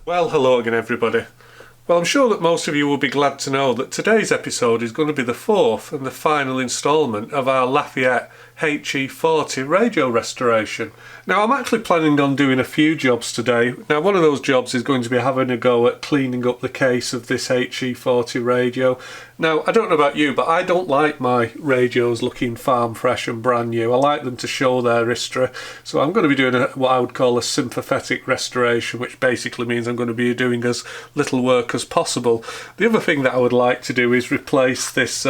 Well, hello again everybody. Well, I'm sure that most of you will be glad to know that today's episode is going to be the fourth and the final instalment of our Lafayette HE40 radio restoration. Now, I'm actually planning on doing a few jobs today. Now, one of those jobs is going to be having a go at cleaning up the case of this HE40 radio. Now, I don't know about you, but I don't like my radios looking farm fresh and brand new. I like them to show their history. So I'm going to be doing what I would call a sympathetic restoration, which basically means I'm going to be doing as little work as possible. The other thing that I would like to do is replace this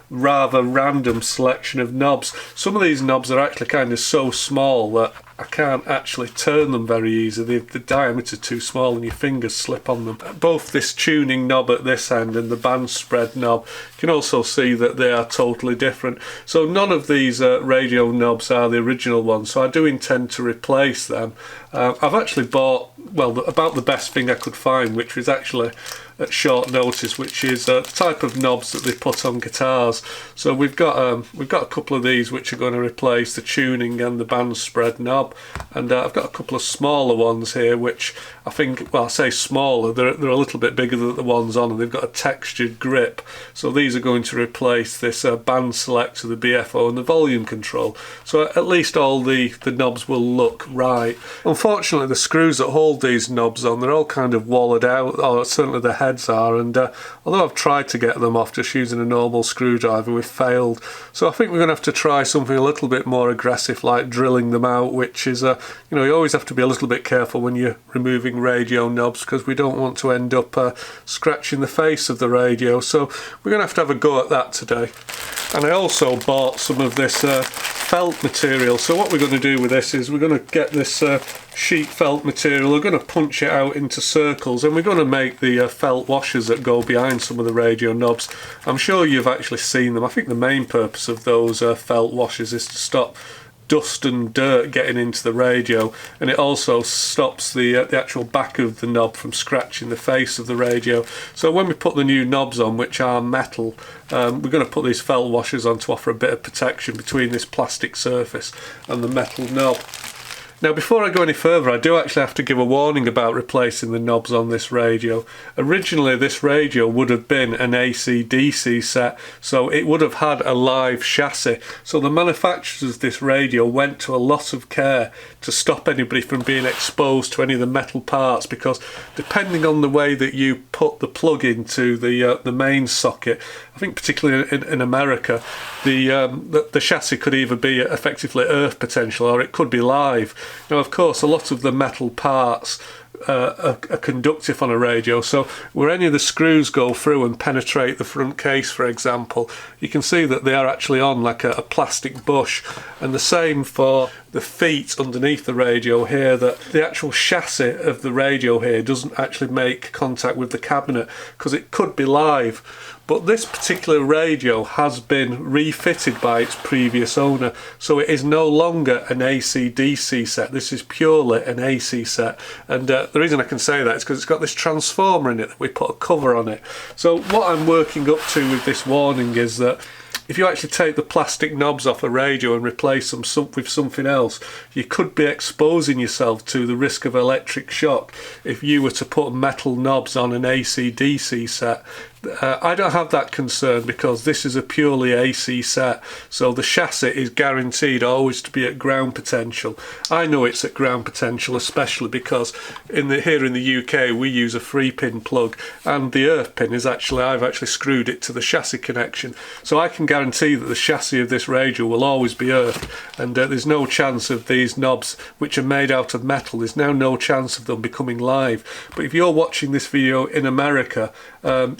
rather random selection of knobs. Some of these knobs are actually kind of so small that I can't actually turn them very easily. The diameter is too small and your fingers slip on them. Both this tuning knob at this end and the band spread knob, you can also see that they are totally different. So none of these radio knobs are the original ones, so I do intend to replace them. I've actually bought, well, about the best thing I could find, which was actually at short notice, which is the type of knobs that they put on guitars. So we've got a couple of these which are going to replace the tuning and the band spread knob, and I've got a couple of smaller ones here which I think, well, I say smaller, they're a little bit bigger than the ones on, and they've got a textured grip. So these are going to replace this band selector, the BFO and the volume control. So at least all the knobs will look right. Unfortunately, the screws that hold these knobs on, they're all kind of walled out, or certainly the heads are, and although I've tried to get them off just using a normal screwdriver, we've failed. So I think we're going to have to try something a little bit more aggressive, like drilling them out, which is, you always have to be a little bit careful when you're removing radio knobs, because we don't want to end up scratching the face of the radio. So we're going to have a go at that today. And I also bought some of this felt material. So what we're going to do with this is we're going to get this sheet felt material, we're going to punch it out into circles, and we're going to make the felt washers that go behind some of the radio knobs. I'm sure you've actually seen them. I think the main purpose of those felt washers is to stop dust and dirt getting into the radio, and it also stops the actual back of the knob from scratching the face of the radio. So when we put the new knobs on, which are metal, we're going to put these felt washers on to offer a bit of protection between this plastic surface and the metal knob. Now, before I go any further, I do actually have to give a warning about replacing the knobs on this radio. Originally, this radio would have been an AC-DC set, so it would have had a live chassis. So the manufacturers of this radio went to a lot of care to stop anybody from being exposed to any of the metal parts, because depending on the way that you put the plug into the main socket, I think particularly in America, the chassis could either be effectively earth potential or it could be live. Now, of course, a lot of the metal parts are conductive on a radio, so where any of the screws go through and penetrate the front case, for example, you can see that they are actually on like a plastic bush. And the same for the feet underneath the radio here, that the actual chassis of the radio here doesn't actually make contact with the cabinet because it could be live. But this particular radio has been refitted by its previous owner, so it is no longer an AC-DC set. This is purely an AC set, and the reason I can say that is because it's got this transformer in it that we put a cover on it. So what I'm working up to with this warning is that if you actually take the plastic knobs off a radio and replace them with something else, you could be exposing yourself to the risk of electric shock if you were to put metal knobs on an AC-DC set. I don't have that concern because this is a purely AC set, so the chassis is guaranteed always to be at ground potential. I know it's at ground potential especially because here in the UK we use a 3-pin plug, and the earth pin is I've actually screwed it to the chassis connection, so I can guarantee that the chassis of this radio will always be earthed, and there's no chance of these knobs, which are made out of metal, there's now no chance of them becoming live. But if you're watching this video in America,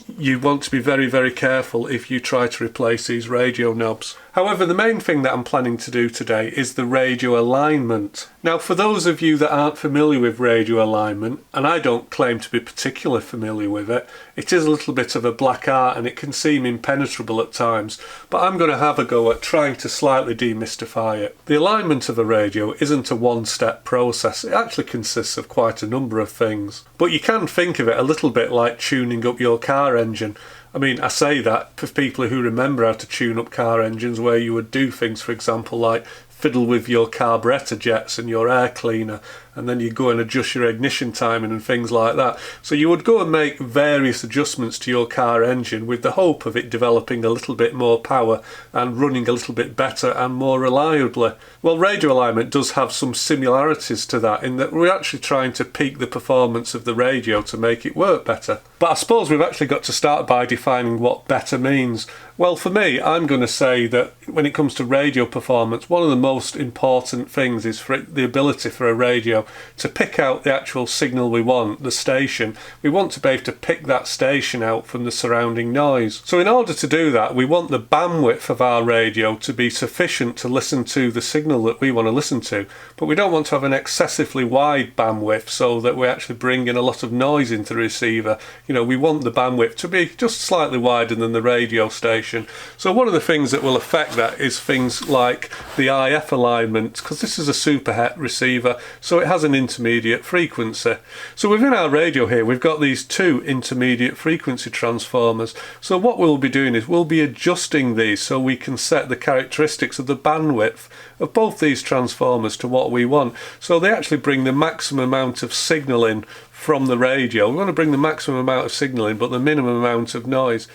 you want to be very, very careful if you try to replace these radio knobs. However, the main thing that I'm planning to do today is the radio alignment. Now, for those of you that aren't familiar with radio alignment, and I don't claim to be particularly familiar with it, it is a little bit of a black art and it can seem impenetrable at times, but I'm going to have a go at trying to slightly demystify it. The alignment of a radio isn't a one-step process. It actually consists of quite a number of things. But you can think of it a little bit like tuning up your car engine. I mean, I say that for people who remember how to tune up car engines, where you would do things, for example, like fiddle with your carburetor jets and your air cleaner, and then you go and adjust your ignition timing and things like that. So you would go and make various adjustments to your car engine with the hope of it developing a little bit more power and running a little bit better and more reliably. Well, radio alignment does have some similarities to that, in that we're actually trying to peak the performance of the radio to make it work better. But I suppose we've actually got to start by defining what better means. Well, for me, I'm going to say that when it comes to radio performance, one of the most important things is for the ability for a radio to pick out the actual signal we want, the station. We want to be able to pick that station out from the surrounding noise. So in order to do that, we want the bandwidth of our radio to be sufficient to listen to the signal that we want to listen to, but we don't want to have an excessively wide bandwidth so that we actually bring in a lot of noise into the receiver. You know, we want the bandwidth to be just slightly wider than the radio station. So one of the things that will affect that is things like the IF alignment, because this is a super het receiver, so it has an intermediate frequency. So within our radio here, we've got these two intermediate frequency transformers. So what we'll be doing is we'll be adjusting these so we can set the characteristics of the bandwidth of both these transformers to what we want. So they actually bring the maximum amount of signal in from the radio. We want to bring the maximum amount of signal in, but the minimum amount of noise.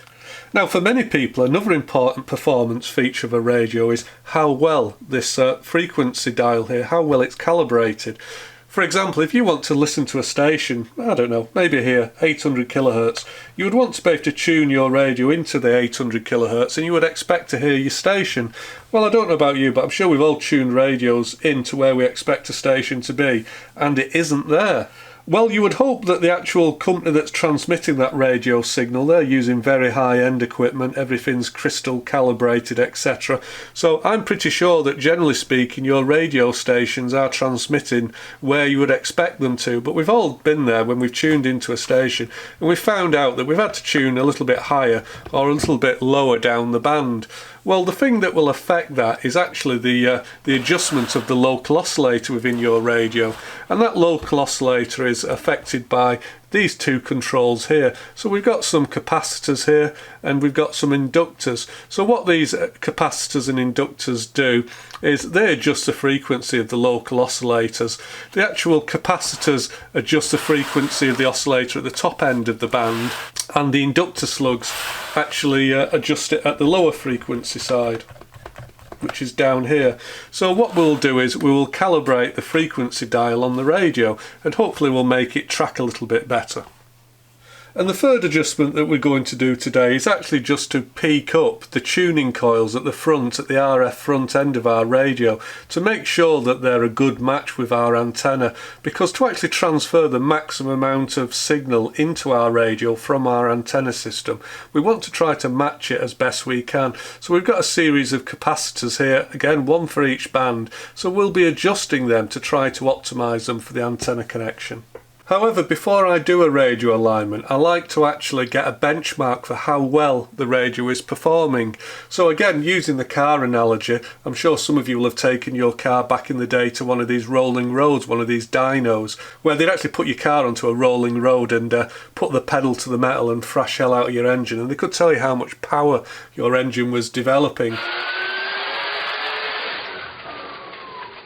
Now, for many people, another important performance feature of a radio is how well this frequency dial here, how well it's calibrated. For example, if you want to listen to a station, I don't know, maybe here, 800 kilohertz, you would want to be able to tune your radio into the 800 kilohertz and you would expect to hear your station. Well, I don't know about you, but I'm sure we've all tuned radios into where we expect a station to be, and it isn't there. Well, you would hope that the actual company that's transmitting that radio signal, they're using very high-end equipment, everything's crystal calibrated, etc. So I'm pretty sure that generally speaking your radio stations are transmitting where you would expect them to, but we've all been there when we've tuned into a station and we've found out that we've had to tune a little bit higher or a little bit lower down the band. Well, the thing that will affect that is actually the adjustment of the local oscillator within your radio, and that local oscillator is affected by these two controls here. So we've got some capacitors here and we've got some inductors. So what these capacitors and inductors do is they adjust the frequency of the local oscillators. The actual capacitors adjust the frequency of the oscillator at the top end of the band, and the inductor slugs actually adjust it at the lower frequency side, which is down here. So what we'll do is we will calibrate the frequency dial on the radio and hopefully we'll make it track a little bit better. And the third adjustment that we're going to do today is actually just to peak up the tuning coils at the front, at the RF front end of our radio, to make sure that they're a good match with our antenna, because to actually transfer the maximum amount of signal into our radio from our antenna system, we want to try to match it as best we can. So we've got a series of capacitors here, again one for each band, so we'll be adjusting them to try to optimize them for the antenna connection. However, before I do a radio alignment, I like to actually get a benchmark for how well the radio is performing. So again, using the car analogy, I'm sure some of you will have taken your car back in the day to one of these rolling roads, one of these dynos, where they'd actually put your car onto a rolling road and put the pedal to the metal and thrash hell out of your engine, and they could tell you how much power your engine was developing.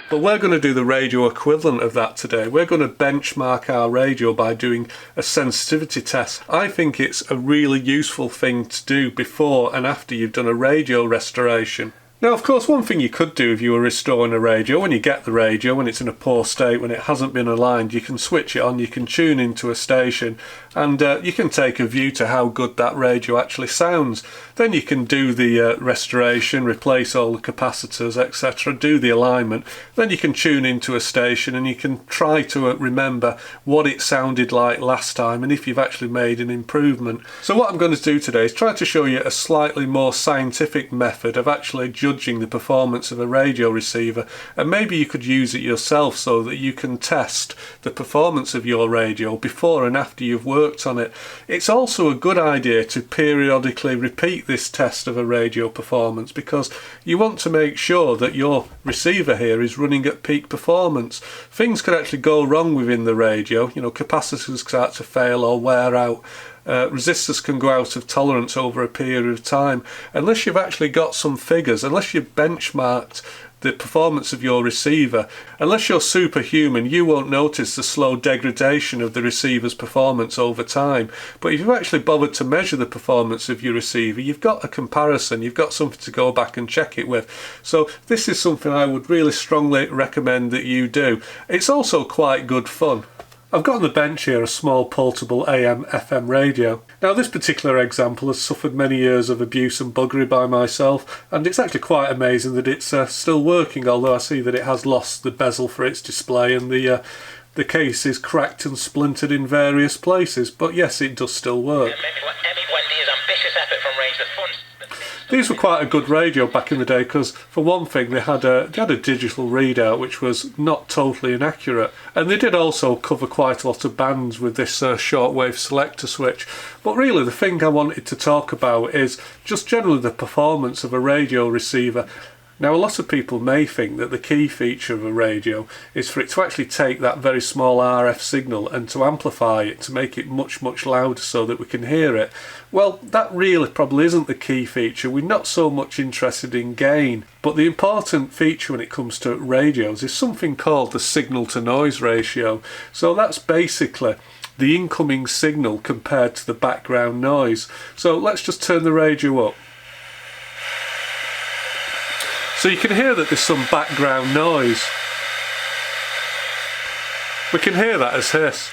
But we're going to do the radio equivalent of that today. We're going to benchmark our radio by doing a sensitivity test. I think it's a really useful thing to do before and after you've done a radio restoration. Now, of course, one thing you could do if you were restoring a radio, when you get the radio, when it's in a poor state, when it hasn't been aligned, you can switch it on, you can tune into a station, and you can take a view to how good that radio actually sounds. Then you can do the restoration, replace all the capacitors, etc., do the alignment. Then you can tune into a station and you can try to remember what it sounded like last time and if you've actually made an improvement. So what I'm going to do today is try to show you a slightly more scientific method of actually judging the performance of a radio receiver, and maybe you could use it yourself so that you can test the performance of your radio before and after you've worked on it. It's also a good idea to periodically repeat this test of a radio performance, because you want to make sure that your receiver here is running at peak performance. Things could actually go wrong within the radio, you know, capacitors start to fail or wear out. Resistors can go out of tolerance over a period of time. Unless you've actually got some figures, unless you've benchmarked the performance of your receiver. Unless you're superhuman, you won't notice the slow degradation of the receiver's performance over time. But if you've actually bothered to measure the performance of your receiver, you've got a comparison, you've got something to go back and check it with. So this is something I would really strongly recommend that you do. It's also quite good fun. I've got on the bench here a small portable AM/FM radio. Now this particular example has suffered many years of abuse and buggery by myself, and it's actually quite amazing that it's still working, although I see that it has lost the bezel for its display and the case is cracked and splintered in various places, but yes, it does still work. These were quite a good radio back in the day because, for one thing, they had a digital readout which was not totally inaccurate, and they did also cover quite a lot of bands with this shortwave selector switch. But really the thing I wanted to talk about is just generally the performance of a radio receiver. Now, a lot of people may think that the key feature of a radio is for it to actually take that very small RF signal and to amplify it, to make it much, much louder so that we can hear it. Well, that really probably isn't the key feature. We're not so much interested in gain. But the important feature when it comes to radios is something called the signal-to-noise ratio. So that's basically the incoming signal compared to the background noise. So let's just turn the radio up. So you can hear that there's some background noise. We can hear that as hiss.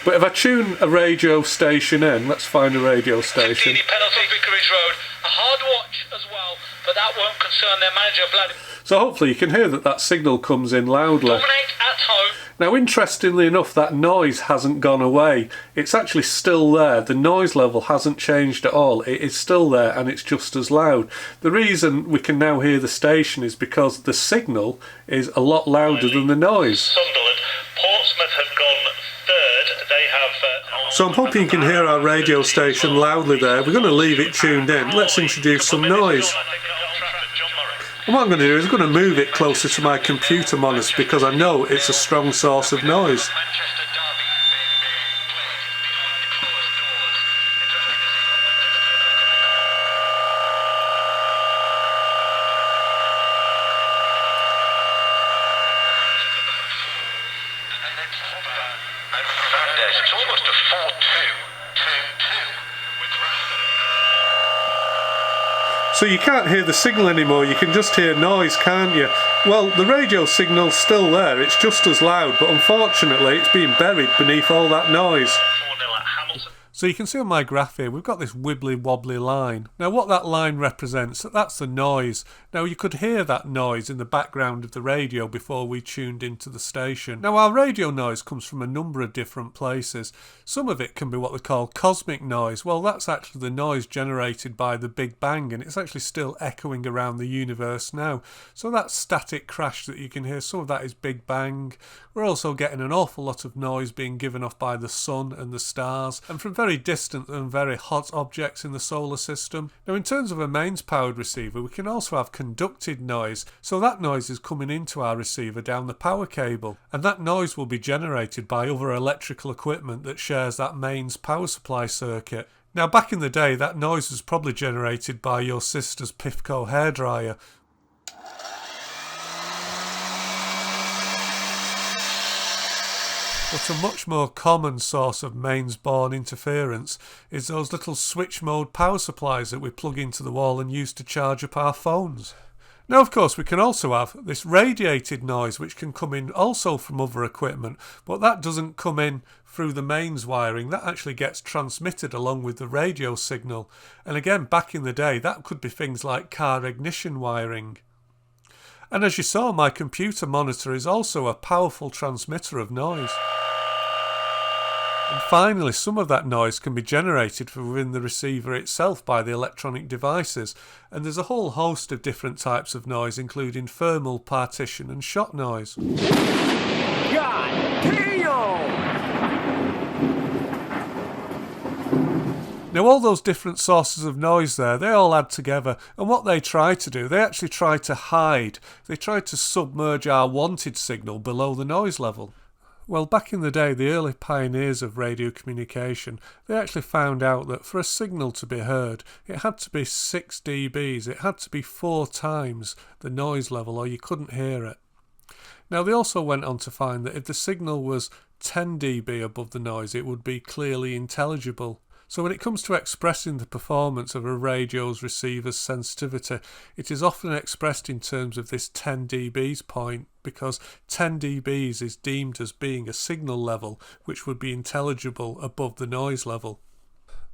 But if I tune a radio station in, let's find a radio station. Vicarage Road, a hard watch as well, but that won't concern their manager, Vladimir. So hopefully you can hear that signal comes in loudly. Dominate at home. Now, interestingly enough, that noise hasn't gone away. It's actually still there. The noise level hasn't changed at all. It is still there and it's just as loud. The reason we can now hear the station is because the signal is a lot louder than the noise. Sunderland, Portsmouth have gone third. They have... So I'm hoping you can hear our radio station loudly there. We're going to leave it tuned in. Let's introduce some noise. And what I'm going to do is I'm going to move it closer to my computer monitor because I know it's a strong source of noise. It's almost a 4-2. So you can't hear the signal anymore, you can just hear noise, can't you? Well, the radio signal's still there, it's just as loud, but unfortunately it's being buried beneath all that noise. So you can see on my graph here, we've got this wibbly wobbly line. Now what that line represents, that's the noise. Now you could hear that noise in the background of the radio before we tuned into the station. Now our radio noise comes from a number of different places. Some of it can be what they call cosmic noise. Well, that's actually the noise generated by the Big Bang, and it's actually still echoing around the universe now. So that static crash that you can hear, some of that is Big Bang. We're also getting an awful lot of noise being given off by the sun and the stars, and from very distant and very hot objects in the solar system. Now in terms of a mains powered receiver, we can also have conducted noise, so that noise is coming into our receiver down the power cable, and that noise will be generated by other electrical equipment that shares that mains power supply circuit. Now back in the day, that noise was probably generated by your sister's Pifco hairdryer. But a much more common source of mains-borne interference is those little switch mode power supplies that we plug into the wall and use to charge up our phones. Now of course we can also have this radiated noise which can come in also from other equipment, but that doesn't come in through the mains wiring, that actually gets transmitted along with the radio signal. And again, back in the day, that could be things like car ignition wiring. And as you saw, my computer monitor is also a powerful transmitter of noise. And finally, some of that noise can be generated from within the receiver itself by the electronic devices, and there's a whole host of different types of noise, including thermal, partition and shot noise. God damn! Now all those different sources of noise there, they all add together, and what they try to do, they actually try to hide, they try to submerge our wanted signal below the noise level. Well, back in the day, the early pioneers of radio communication, they actually found out that for a signal to be heard, it had to be 6 dBs. It had to be 4 times the noise level, or you couldn't hear it. Now, they also went on to find that if the signal was 10 dB above the noise, it would be clearly intelligible. So when it comes to expressing the performance of a radio's receiver's sensitivity, it is often expressed in terms of this 10 dBs point, because 10 dBs is deemed as being a signal level which would be intelligible above the noise level.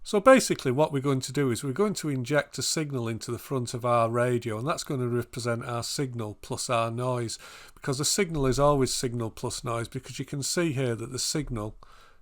So basically what we're going to do is we're going to inject a signal into the front of our radio, and that's going to represent our signal plus our noise, because a signal is always signal plus noise, because you can see here that the signal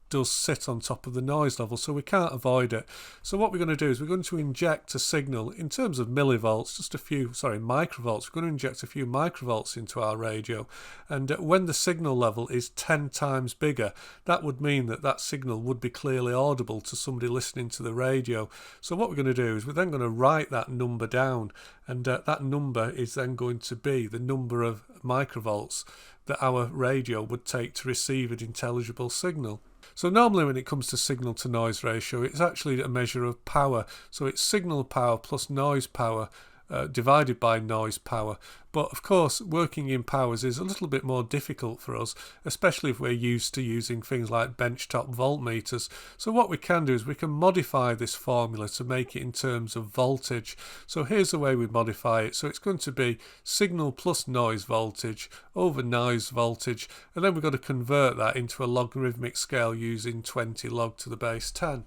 does sit on top of the noise level, so we can't avoid it. So what we're going to do is we're going to inject a signal in terms of millivolts, microvolts. We're going to inject a few microvolts into our radio, and when the signal level is 10 times bigger, that would mean that that signal would be clearly audible to somebody listening to the radio. So what we're going to do is we're then going to write that number down, and that number is then going to be the number of microvolts that our radio would take to receive an intelligible signal. So normally when it comes to signal to noise ratio, it's actually a measure of power. So it's signal power plus noise power divided by noise power. But of course, working in powers is a little bit more difficult for us, especially if we're used to using things like benchtop voltmeters. So what we can do is we can modify this formula to make it in terms of voltage. So here's the way we modify it. So it's going to be signal plus noise voltage over noise voltage, and then we've got to convert that into a logarithmic scale using 20 log to the base 10.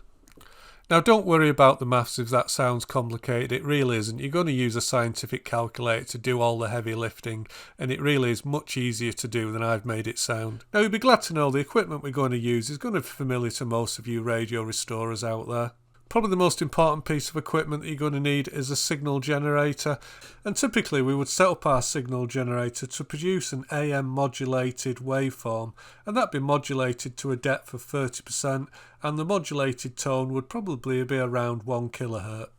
Now don't worry about the maths if that sounds complicated, it really isn't. You're going to use a scientific calculator to do all the heavy lifting, and it really is much easier to do than I've made it sound. Now you'll be glad to know the equipment we're going to use is going to be familiar to most of you radio restorers out there. Probably the most important piece of equipment that you're going to need is a signal generator, and typically we would set up our signal generator to produce an AM modulated waveform, and that'd be modulated to a depth of 30%, and the modulated tone would probably be around 1 kilohertz.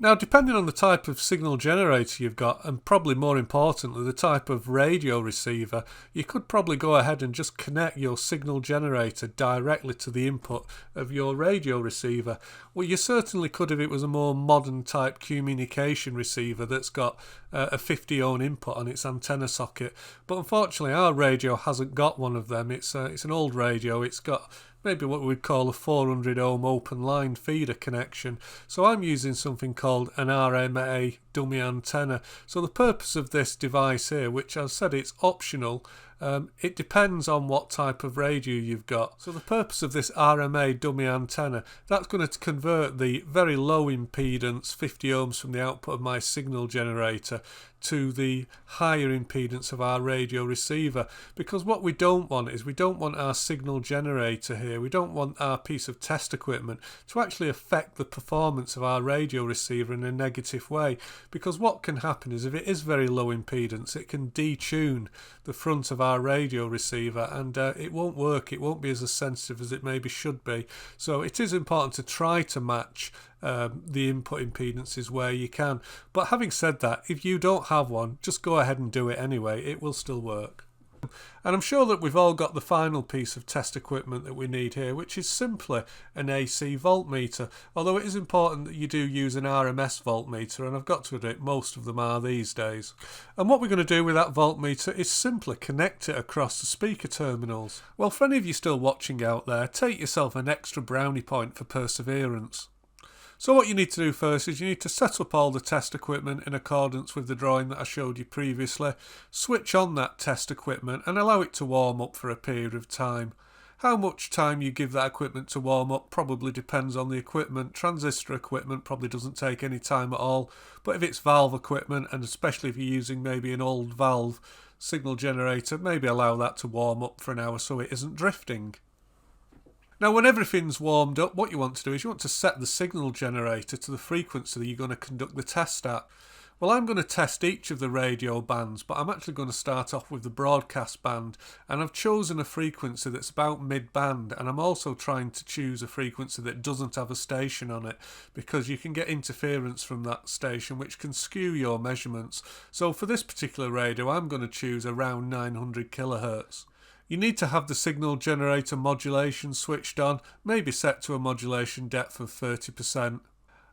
Now, depending on the type of signal generator you've got, and probably more importantly the type of radio receiver, you could probably go ahead and just connect your signal generator directly to the input of your radio receiver. Well, you certainly could if it was a more modern type communication receiver that's got a 50 ohm input on its antenna socket, but unfortunately our radio hasn't got one of them. It's an old radio. It's got maybe what we'd call a 400 ohm open line feeder connection. So I'm using something called an RMA dummy antenna. So the purpose of this device here, which I've said it's optional, it depends on what type of radio you've got. So the purpose of this RMA dummy antenna, that's going to convert the very low impedance 50 ohms from the output of my signal generator to the higher impedance of our radio receiver, because what we don't want is we don't want our signal generator here, we don't want our piece of test equipment to actually affect the performance of our radio receiver in a negative way, because what can happen is if it is very low impedance, it can detune the front of our radio receiver, and it won't work, it won't be as sensitive as it maybe should be. So it is important to try to match the input impedances where you can. But having said that, if you don't have one, just go ahead and do it anyway, it will still work. And I'm sure that we've all got the final piece of test equipment that we need here, which is simply an AC voltmeter, although it is important that you do use an RMS voltmeter, and I've got to admit most of them are these days. And what we're going to do with that voltmeter is simply connect it across the speaker terminals. Well, for any of you still watching out there, take yourself an extra brownie point for perseverance. So what you need to do first is you need to set up all the test equipment in accordance with the drawing that I showed you previously, switch on that test equipment and allow it to warm up for a period of time. How much time you give that equipment to warm up probably depends on the equipment. Transistor equipment probably doesn't take any time at all, but if it's valve equipment, and especially if you're using maybe an old valve signal generator, maybe allow that to warm up for an hour so it isn't drifting. Now when everything's warmed up, what you want to do is you want to set the signal generator to the frequency that you're going to conduct the test at. Well, I'm going to test each of the radio bands, but I'm actually going to start off with the broadcast band, and I've chosen a frequency that's about mid-band, and I'm also trying to choose a frequency that doesn't have a station on it, because you can get interference from that station which can skew your measurements. So for this particular radio I'm going to choose around 900 kilohertz. You need to have the signal generator modulation switched on, maybe set to a modulation depth of 30%.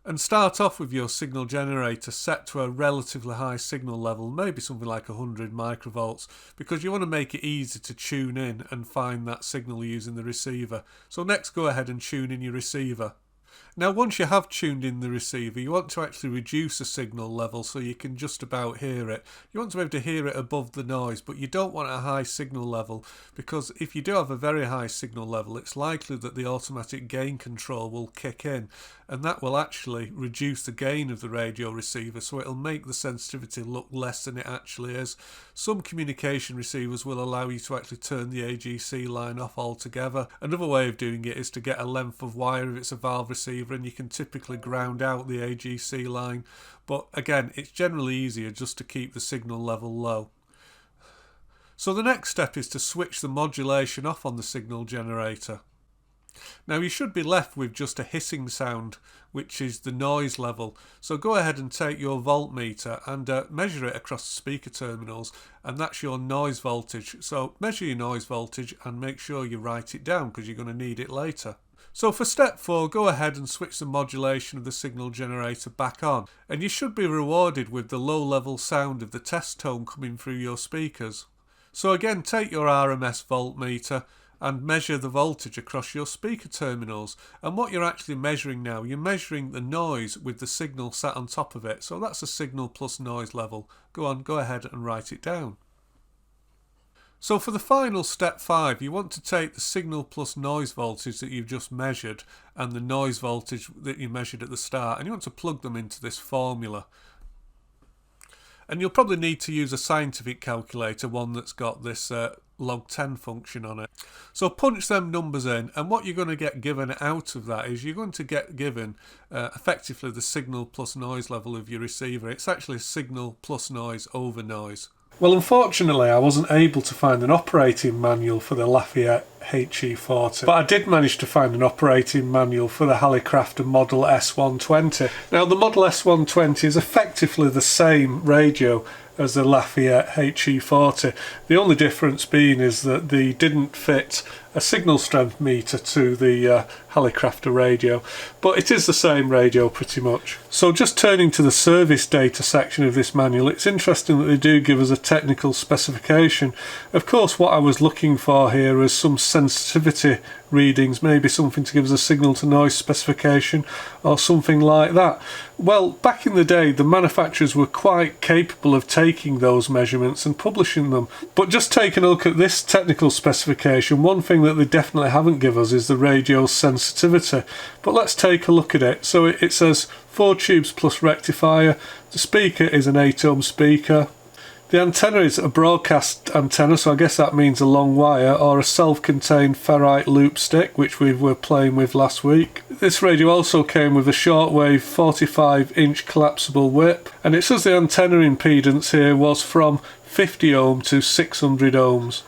And start off with your signal generator set to a relatively high signal level, maybe something like 100 microvolts, because you want to make it easy to tune in and find that signal using the receiver. So next, go ahead and tune in your receiver. Now once you have tuned in the receiver, you want to actually reduce the signal level so you can just about hear it. You want to be able to hear it above the noise, but you don't want a high signal level, because if you do have a very high signal level, it's likely that the automatic gain control will kick in, and that will actually reduce the gain of the radio receiver, so it'll make the sensitivity look less than it actually is. Some communication receivers will allow you to actually turn the AGC line off altogether. Another way of doing it is to get a length of wire if it's a valve receiver, and you can typically ground out the AGC line, but again, it's generally easier just to keep the signal level low. So the next step is to switch the modulation off on the signal generator. Now you should be left with just a hissing sound, which is the noise level. So go ahead and take your voltmeter and measure it across the speaker terminals, and that's your noise voltage. So measure your noise voltage and make sure you write it down, because you're going to need it later. So for step 4, go ahead and switch the modulation of the signal generator back on, and you should be rewarded with the low level sound of the test tone coming through your speakers. So again, take your RMS voltmeter and measure the voltage across your speaker terminals, and what you're actually measuring now, you're measuring the noise with the signal sat on top of it, so that's a signal plus noise level. Go ahead and write it down. So for the final step 5, you want to take the signal plus noise voltage that you've just measured and the noise voltage that you measured at the start, and you want to plug them into this formula. And you'll probably need to use a scientific calculator, one that's got this log 10 function on it. So punch them numbers in, and what you're going to get given out of that is you're going to get given effectively the signal plus noise level of your receiver. It's actually signal plus noise over noise. Well, unfortunately, I wasn't able to find an operating manual for the Lafayette HE40, but I did manage to find an operating manual for the Hallicrafter Model S120. Now, the Model S120 is effectively the same radio as the Lafayette HE40. The only difference being is that they didn't fit a signal strength meter to the Hallicrafter radio, but it is the same radio pretty much. So just turning to the service data section of this manual, it's interesting that they do give us a technical specification. Of course, what I was looking for here is some sensitivity readings, maybe something to give us a signal to noise specification or something like that. Well, back in the day, the manufacturers were quite capable of taking those measurements and publishing them, but just taking a look at this technical specification, one thing that they definitely haven't given us is the radio sensitivity. But let's take a look at it. So it says 4 tubes plus rectifier. The speaker is an 8 ohm speaker. The antenna is a broadcast antenna, so I guess that means a long wire, or a self-contained ferrite loop stick, which we were playing with last week. This radio also came with a shortwave 45-inch collapsible whip, and it says the antenna impedance here was from 50 ohm to 600 ohms.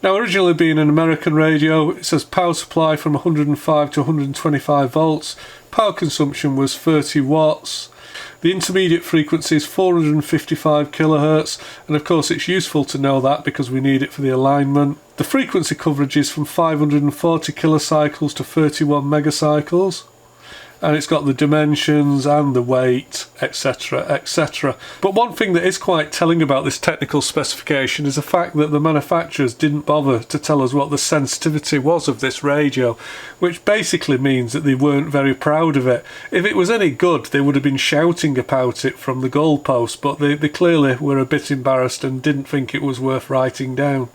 Now, originally being an American radio, it says power supply from 105 to 125 volts, power consumption was 30 watts. The intermediate frequency is 455 kilohertz, and of course it's useful to know that because we need it for the alignment. The frequency coverage is from 540 kilocycles to 31 megacycles, and it's got the dimensions and the weight, etc, etc. But one thing that is quite telling about this technical specification is the fact that the manufacturers didn't bother to tell us what the sensitivity was of this radio, which basically means that they weren't very proud of it. If it was any good, they would have been shouting about it from the goalpost, but they clearly were a bit embarrassed and didn't think it was worth writing down.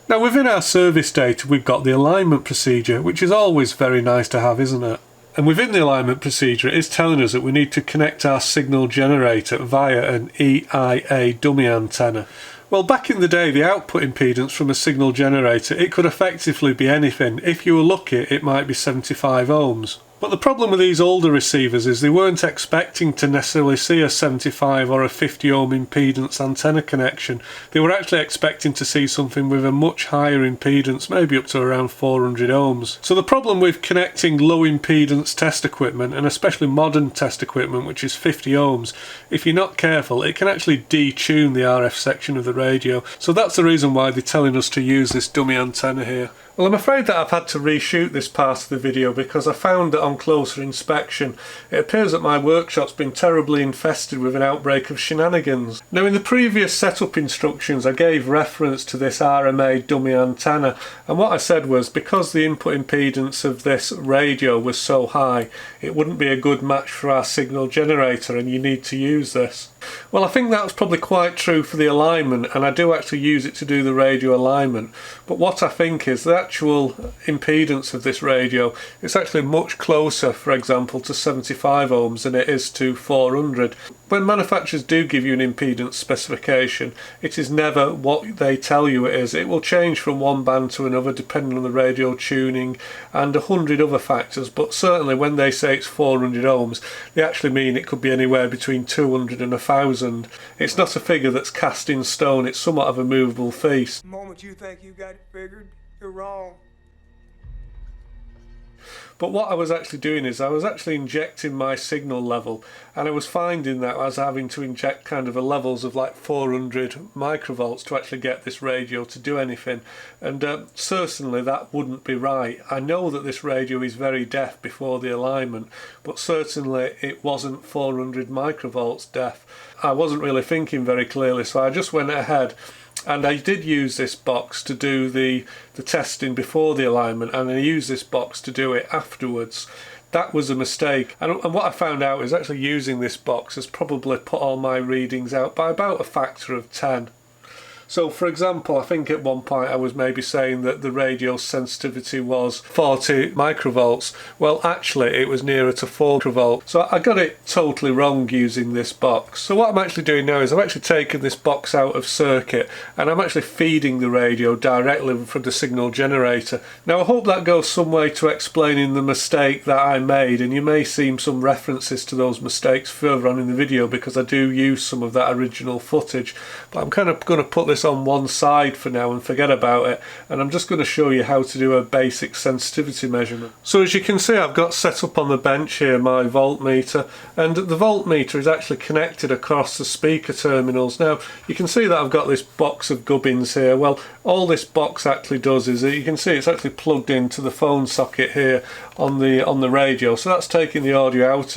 Now, within our service data, we've got the alignment procedure, which is always very nice to have, isn't it? And within the alignment procedure, it is telling us that we need to connect our signal generator via an EIA dummy antenna. Well, back in the day, the output impedance from a signal generator, it could effectively be anything. If you were lucky, it might be 75 ohms. But the problem with these older receivers is they weren't expecting to necessarily see a 75 or a 50 ohm impedance antenna connection. They were actually expecting to see something with a much higher impedance, maybe up to around 400 ohms. So the problem with connecting low impedance test equipment, and especially modern test equipment which is 50 ohms, if you're not careful it can actually detune the RF section of the radio. So that's the reason why they're telling us to use this dummy antenna here. Well, I'm afraid that I've had to reshoot this part of the video because I found that on closer inspection it appears that my workshop's been terribly infested with an outbreak of shenanigans. Now, in the previous setup instructions I gave reference to this RMA dummy antenna, and what I said was because the input impedance of this radio was so high it wouldn't be a good match for our signal generator and you need to use this. Well, I think that's probably quite true for the alignment, and I do actually use it to do the radio alignment, but what I think is the actual impedance of this radio is actually much closer, for example, to 75 ohms than it is to 400. When manufacturers do give you an impedance specification, it is never what they tell you it is. It will change from one band to another depending on the radio tuning and 100 other factors, but certainly when they say it's 400 ohms, they actually mean it could be anywhere between 200 and 1,000. It's not a figure that's cast in stone, it's somewhat of a movable feast. The moment you think you got it figured, you're wrong. But what I was actually doing is I was actually injecting my signal level, and I was finding that I was having to inject kind of a levels of like 400 microvolts to actually get this radio to do anything, and certainly that wouldn't be right. I know that this radio is very deaf before the alignment, but certainly it wasn't 400 microvolts deaf. I wasn't really thinking very clearly, so I just went ahead and I did use this box to do the testing before the alignment, and I used this box to do it afterwards. That was a mistake, and what I found out is actually using this box has probably put all my readings out by about a factor of 10. So for example, I think at one point I was maybe saying that the radio sensitivity was 40 microvolts. Well, actually it was nearer to 4 microvolts. So I got it totally wrong using this box. So what I'm actually doing now is I've actually taken this box out of circuit and I'm actually feeding the radio directly from the signal generator. Now I hope that goes some way to explaining the mistake that I made, and you may see some references to those mistakes further on in the video because I do use some of that original footage. But I'm kind of going to put this on one side for now and forget about it, and I'm just going to show you how to do a basic sensitivity measurement. So as you can see, I've got set up on the bench here my voltmeter, and the voltmeter is actually connected across the speaker terminals. Now you can see that I've got this box of gubbins here. Well, all this box actually does is that you can see it's actually plugged into the phone socket here on the radio, so that's taking the audio out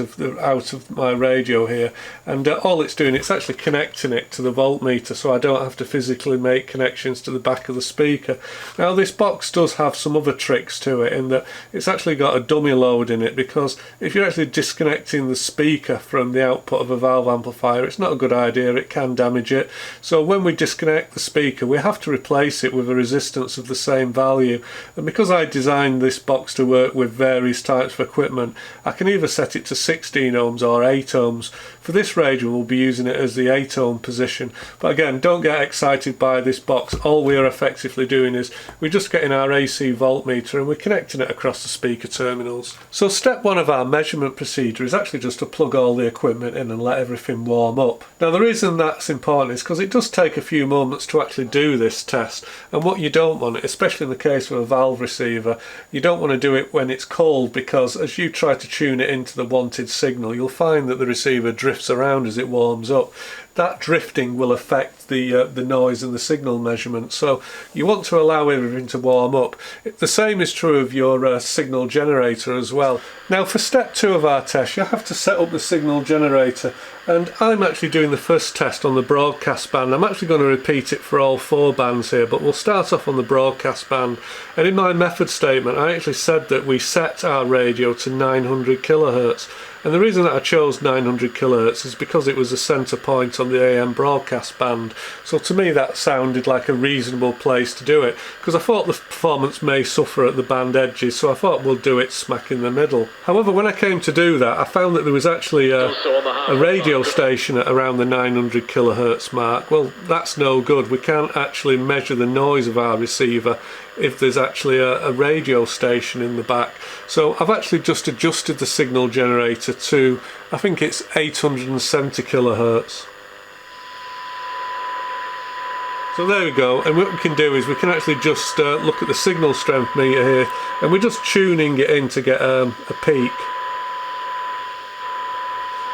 of my radio here, and all it's doing, it's actually connecting it to the voltmeter, so I don't have to physically make connections to the back of the speaker. Now this box does have some other tricks to it in that it's actually got a dummy load in it, because if you're actually disconnecting the speaker from the output of a valve amplifier, it's not a good idea, it can damage it. So when we disconnect the speaker we have to replace it with a resistance of the same value, and because I designed this box to work with various types of equipment, I can either set it to 16 ohms or 8 ohms. For this radio we'll be using it as the 8 ohm position, but again, don't get excited by this box. All we are effectively doing is we're just getting our AC voltmeter and we're connecting it across the speaker terminals. So step one of our measurement procedure is actually just to plug all the equipment in and let everything warm up. Now the reason that's important is because it does take a few moments to actually do this test, and what you don't want, especially in the case of a valve receiver, you don't want to do it when it's cold, because as you try to tune it into the wanted signal you'll find that the receiver drifts around as it warms up. That drifting will affect the noise and the signal measurement, so you want to allow everything to warm up. The same is true of your signal generator as well. Now for step 2 of our test you have to set up the signal generator, and I'm actually doing the first test on the broadcast band. I'm actually going to repeat it for all 4 bands here, but we'll start off on the broadcast band. And in my method statement I actually said that we set our radio to 900 kilohertz. And the reason that I chose 900 kilohertz is because it was the centre point on the AM broadcast band. So to me that sounded like a reasonable place to do it, because I thought the performance may suffer at the band edges, so I thought we'll do it smack in the middle. However, when I came to do that I found that there was actually a radio radio station at around the 900 kilohertz mark. Well, that's no good. We can't actually measure the noise of our receiver if there's actually a radio station in the back. So I've actually just adjusted the signal generator to, I think it's 870 kilohertz. So there we go, and what we can do is we can actually just look at the signal strength meter here, and we're just tuning it in to get a peak.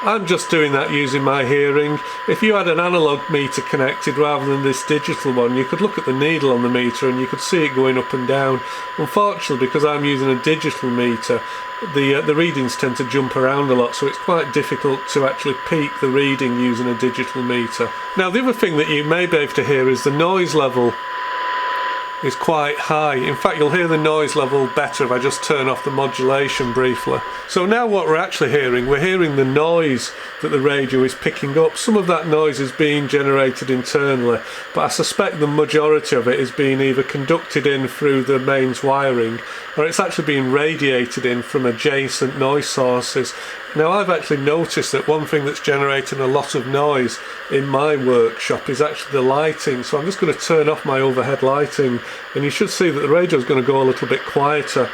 I'm just doing that using my hearing. If you had an analog meter connected rather than this digital one, you could look at the needle on the meter and you could see it going up and down. Unfortunately, because I'm using a digital meter, the readings tend to jump around a lot, so it's quite difficult to actually peak the reading using a digital meter. Now, the other thing that you may be able to hear is the noise level is quite high. In fact, you'll hear the noise level better if I just turn off the modulation briefly. So now what we're actually hearing, we're hearing the noise that the radio is picking up. Some of that noise is being generated internally, but I suspect the majority of it is being either conducted in through the mains wiring, or it's actually being radiated in from adjacent noise sources. Now, I've actually noticed that one thing that's generating a lot of noise in my workshop is actually the lighting. So I'm just going to turn off my overhead lighting, and you should see that the radio is going to go a little bit quieter.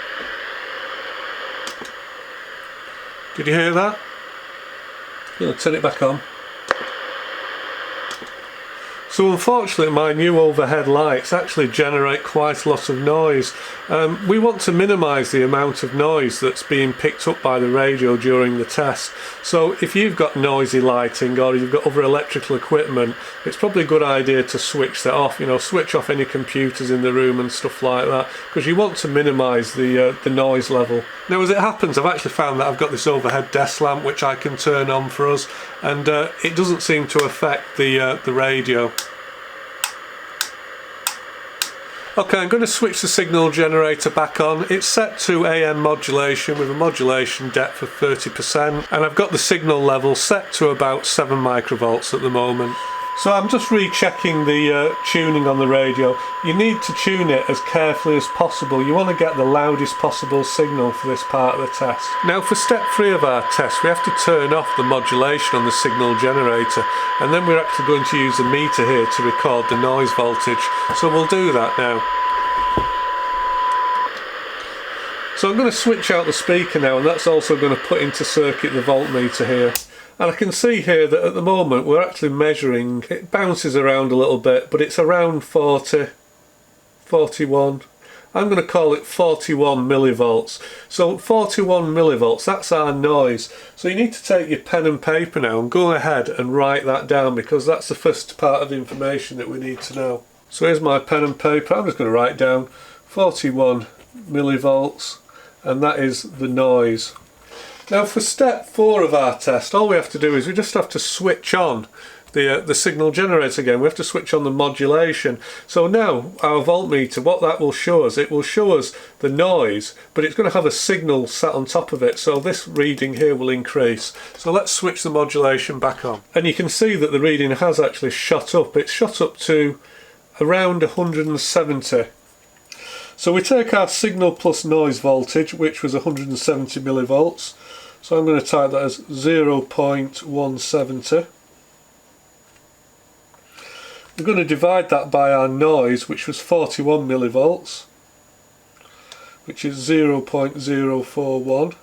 Did you hear that? I'm going to turn it back on. So unfortunately, my new overhead lights actually generate quite a lot of noise. We want to minimise the amount of noise that's being picked up by the radio during the test. So if you've got noisy lighting or you've got other electrical equipment, it's probably a good idea to switch that off. You know, switch off any computers in the room and stuff like that, because you want to minimise the noise level. Now, as it happens, I've actually found that I've got this overhead desk lamp which I can turn on for us, and it doesn't seem to affect the radio. Okay, I'm going to switch the signal generator back on. It's set to AM modulation with a modulation depth of 30%, and I've got the signal level set to about 7 microvolts at the moment. So I'm just rechecking the tuning on the radio. You need to tune it as carefully as possible. You want to get the loudest possible signal for this part of the test. Now, for step 3 of our test, we have to turn off the modulation on the signal generator, and then we're actually going to use a meter here to record the noise voltage. So we'll do that now. So I'm going to switch out the speaker now, and that's also going to put into circuit the voltmeter here. And I can see here that at the moment we're actually measuring, it bounces around a little bit, but it's around 40, 41. I'm going to call it 41 millivolts. So 41 millivolts, that's our noise. So you need to take your pen and paper now and go ahead and write that down, because that's the first part of the information that we need to know. So here's my pen and paper. I'm just going to write down 41 millivolts, and that is the noise. Now, for step 4 of our test, all we have to do is we just have to switch on the signal generator again. We have to switch on the modulation. So now our voltmeter, what that will show us, it will show us the noise, but it's going to have a signal sat on top of it. So this reading here will increase. So let's switch the modulation back on. And you can see that the reading has actually shot up. It's shot up to around 170. So we take our signal plus noise voltage, which was 170 millivolts. So I'm going to type that as 0.170. We're going to divide that by our noise, which was 41 millivolts, which is 0.041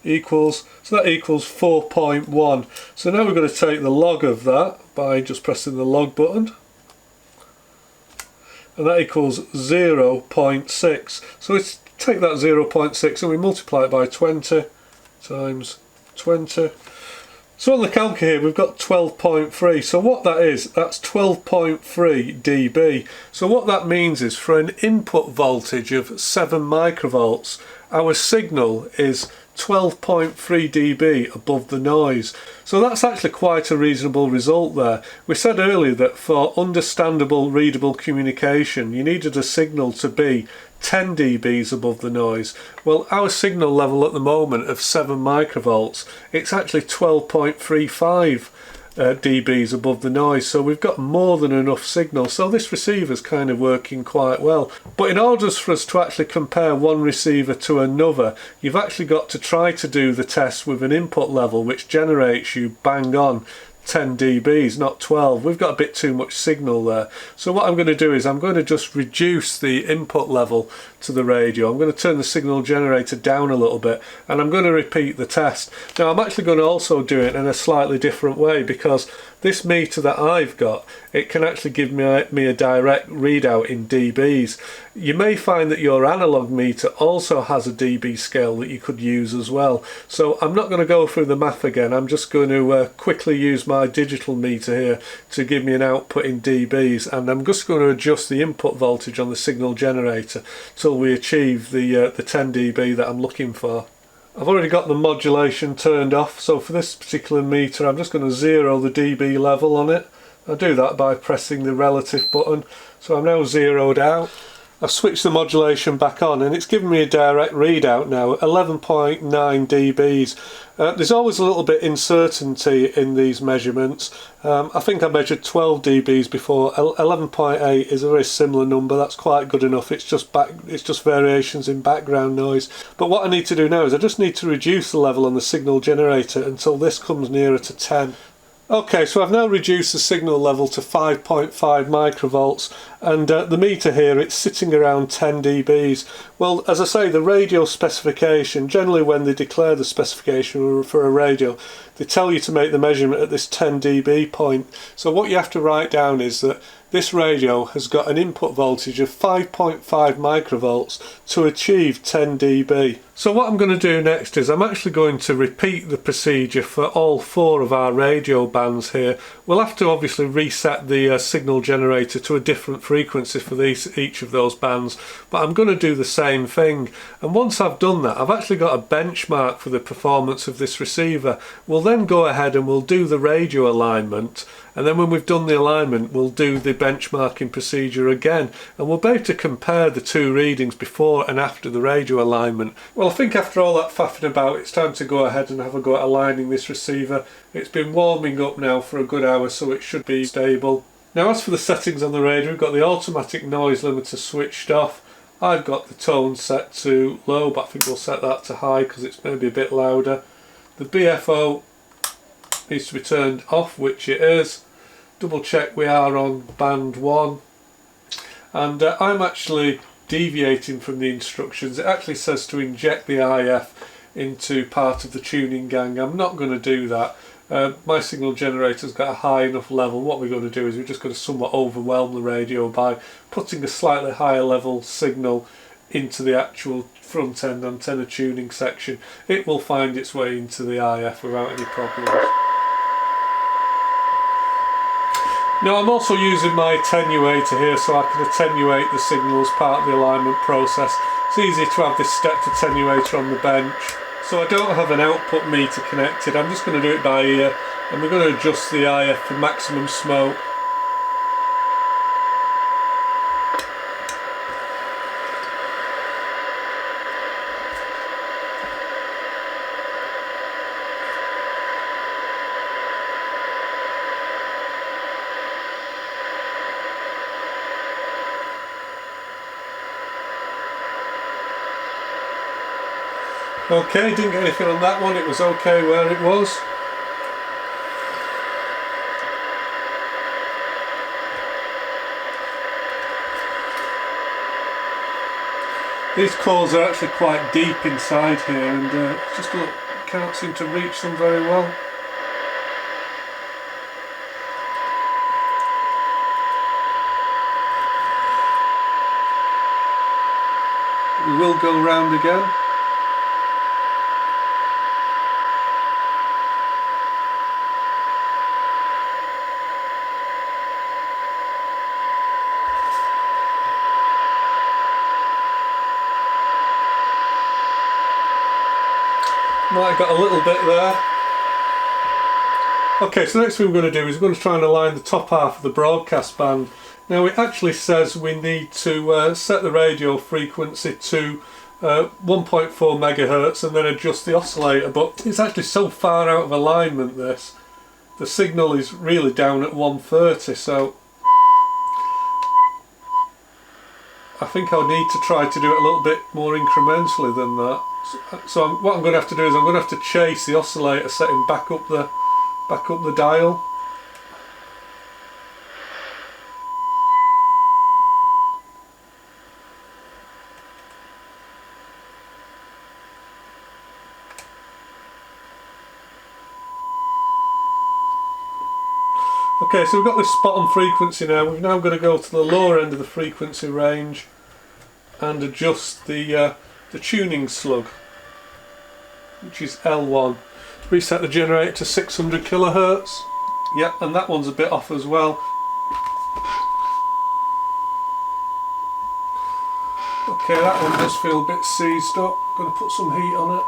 equals, so that equals 4.1. So now we're going to take the log of that by just pressing the log button, and that equals 0.6. So let's take that 0.6 and we multiply it by 20 times 20. So on the calculator here we've got 12.3. So what that is, that's 12.3 dB. So what that means is, for an input voltage of 7 microvolts, our signal is 12.3 dB above the noise. So that's actually quite a reasonable result there. We said earlier that for understandable, readable communication you needed a signal to be 10 dBs above the noise. Well, our signal level at the moment of 7 microvolts, it's actually 12.35 dBs above the noise, so we've got more than enough signal. So this receiver's kind of working quite well. But in order for us to actually compare one receiver to another, you've actually got to try to do the test with an input level which generates you bang on 10 dBs, not 12. We've got a bit too much signal there. So what I'm going to do is I'm going to just reduce the input level to the radio. I'm going to turn the signal generator down a little bit, and I'm going to repeat the test. Now I'm actually going to also do it in a slightly different way, because this meter that I've got, it can actually give me a direct readout in dBs. You may find that your analog meter also has a dB scale that you could use as well. So I'm not going to go through the math again. I'm just going to quickly use my digital meter here to give me an output in dBs, and I'm just going to adjust the input voltage on the signal generator till we achieve the 10 dB that I'm looking for. I've already got the modulation turned off, so for this particular meter I'm just going to zero the dB level on it. I do that by pressing the relative button, so I'm now zeroed out. I've switched the modulation back on and it's given me a direct readout now, 11.9 dBs. There's always a little bit uncertainty in these measurements. I think I measured 12 dBs before. 11.8 is a very similar number. That's quite good enough. It's just variations in background noise. But what I need to do now is I just need to reduce the level on the signal generator until this comes nearer to 10. Okay, so I've now reduced the signal level to 5.5 microvolts, and the meter here, it's sitting around 10 dBs. Well, as I say, the radio specification, generally when they declare the specification for a radio, they tell you to make the measurement at this 10 dB point. So what you have to write down is that this radio has got an input voltage of 5.5 microvolts to achieve 10 dB. So what I'm going to do next is I'm actually going to repeat the procedure for all 4 of our radio bands here. We'll have to obviously reset the signal generator to a different frequency for each of those bands, but I'm going to do the same thing. And once I've done that, I've actually got a benchmark for the performance of this receiver. We'll then go ahead and we'll do the radio alignment, and then when we've done the alignment we'll do the benchmarking procedure again, and we'll be able to compare the 2 readings before and after the radio alignment. Well, I think after all that faffing about, it's time to go ahead and have a go at aligning this receiver. It's been warming up now for a good hour, so it should be stable. Now as for the settings on the radio, we've got the automatic noise limiter switched off. I've got the tone set to low, but I think we'll set that to high because it's maybe a bit louder. The BFO needs to be turned off, which it is. Double check we are on band 1, and I'm actually deviating from the instructions. It actually says to inject the IF into part of the tuning gang. I'm not going to do that. My signal generator's got a high enough level. What we're going to do is we're just going to somewhat overwhelm the radio by putting a slightly higher level signal into the actual front end antenna tuning section. It will find its way into the IF without any problems. Now I'm also using my attenuator here, so I can attenuate the signal as part of the alignment process. It's easy to have this stepped attenuator on the bench. So I don't have an output meter connected, I'm just going to do it by ear, and we're going to adjust the IF for maximum smoke. Okay, didn't get anything on that one, it was okay where it was. These chords are actually quite deep inside here, and just look, can't seem to reach them very well. We will go round again. Might have got a little bit there. Okay, so the next thing we're going to do is we're going to try and align the top half of the broadcast band. Now it actually says we need to set the radio frequency to 1.4 megahertz and then adjust the oscillator, but it's actually so far out of alignment this the signal is really down at 130, so I think I'll need to try to do it a little bit more incrementally than that. So what I'm going to have to do is I'm going to have to chase the oscillator setting back up the dial. Okay, so we've got this spot on frequency now. We've now got to go to the lower end of the frequency range and adjust the tuning slug, which is L1. Reset the generator to 600 kilohertz. Yeah, and that one's a bit off as well. Okay, that one does feel a bit seized up. Going to put some heat on it.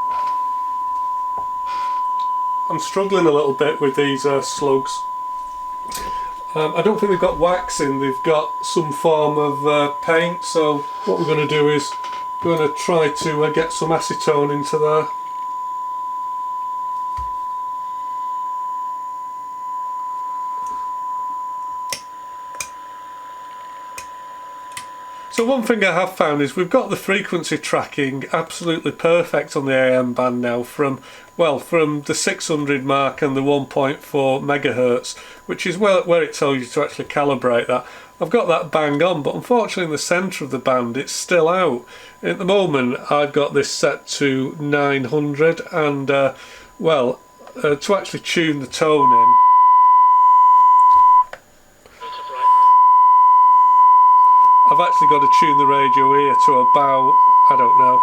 I'm struggling a little bit with these slugs. I don't think they've got wax in, they've got some form of paint, so what we're going to do is we're going to try to get some acetone into there. So one thing I have found is we've got the frequency tracking absolutely perfect on the AM band now from the 600 mark and the 1.4 megahertz, which is where it tells you to actually calibrate that. I've got that bang on, but unfortunately in the centre of the band it's still out. At the moment I've got this set to 900 and to actually tune the tone in, I've actually got to tune the radio here to about, I don't know,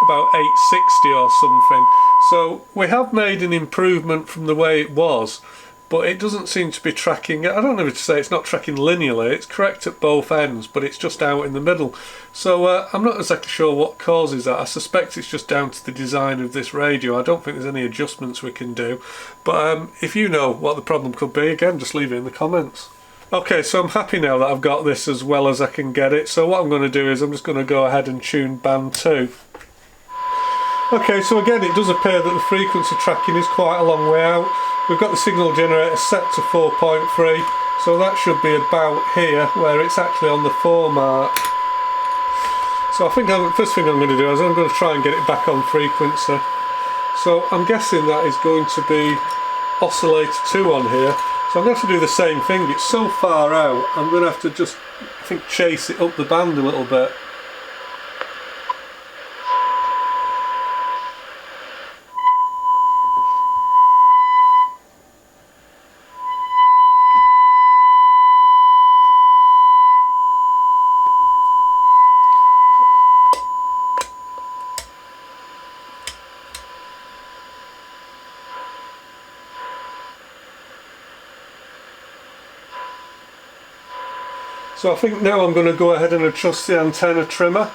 about 860 or something. So we have made an improvement from the way it was, but it doesn't seem to be tracking. I don't know if to say it's not tracking linearly. It's correct at both ends, but it's just out in the middle. So I'm not exactly sure what causes that. I suspect it's just down to the design of this radio. I don't think there's any adjustments we can do. But if you know what the problem could be, again, just leave it in the comments. Okay, so I'm happy now that I've got this as well as I can get it. So what I'm going to do is I'm just going to go ahead and tune band 2. Okay, so again it does appear that the frequency tracking is quite a long way out. We've got the signal generator set to 4.3, so that should be about here where it's actually on the 4 mark. So I think the first thing I'm going to do is I'm going to try and get it back on frequency. So I'm guessing that is going to be oscillator 2 on here. So I'm going to have to do the same thing. It's so far out, I'm going to have to just, I think, chase it up the band a little bit. So I think now I'm going to go ahead and adjust the antenna trimmer.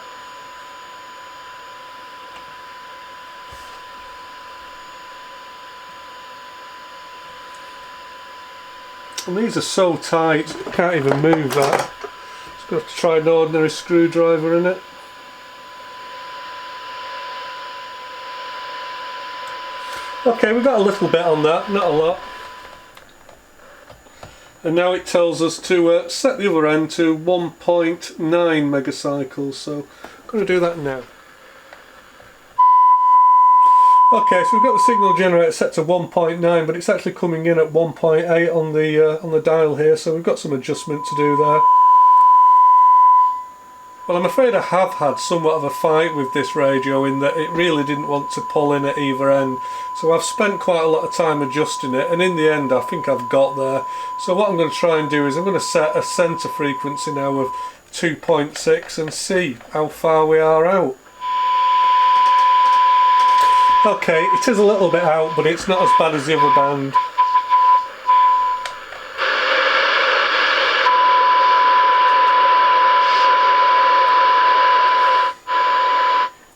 And these are so tight, I can't even move that. Just got to try an ordinary screwdriver in it. Okay, we've got a little bit on that, not a lot. And now it tells us to set the other end to 1.9 megacycles, so I'm going to do that now. Okay, so we've got the signal generator set to 1.9, but it's actually coming in at 1.8 on the dial here, so we've got some adjustment to do there. Well, I'm afraid I have had somewhat of a fight with this radio in that it really didn't want to pull in at either end. So I've spent quite a lot of time adjusting it, and in the end I think I've got there. So what I'm going to try and do is I'm going to set a centre frequency now of 2.6 and see how far we are out. Okay, it is a little bit out, but it's not as bad as the other band.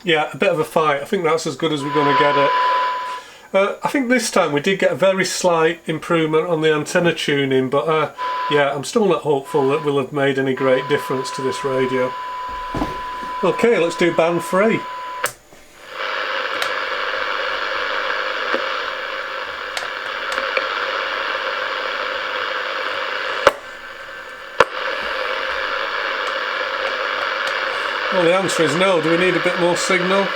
Yeah, a bit of a fight. I think that's as good as we're going to get it. I think this time we did get a very slight improvement on the antenna tuning, but yeah, I'm still not hopeful that we'll have made any great difference to this radio. Okay, let's do band 3. Well, the answer is no. Do we need a bit more signal?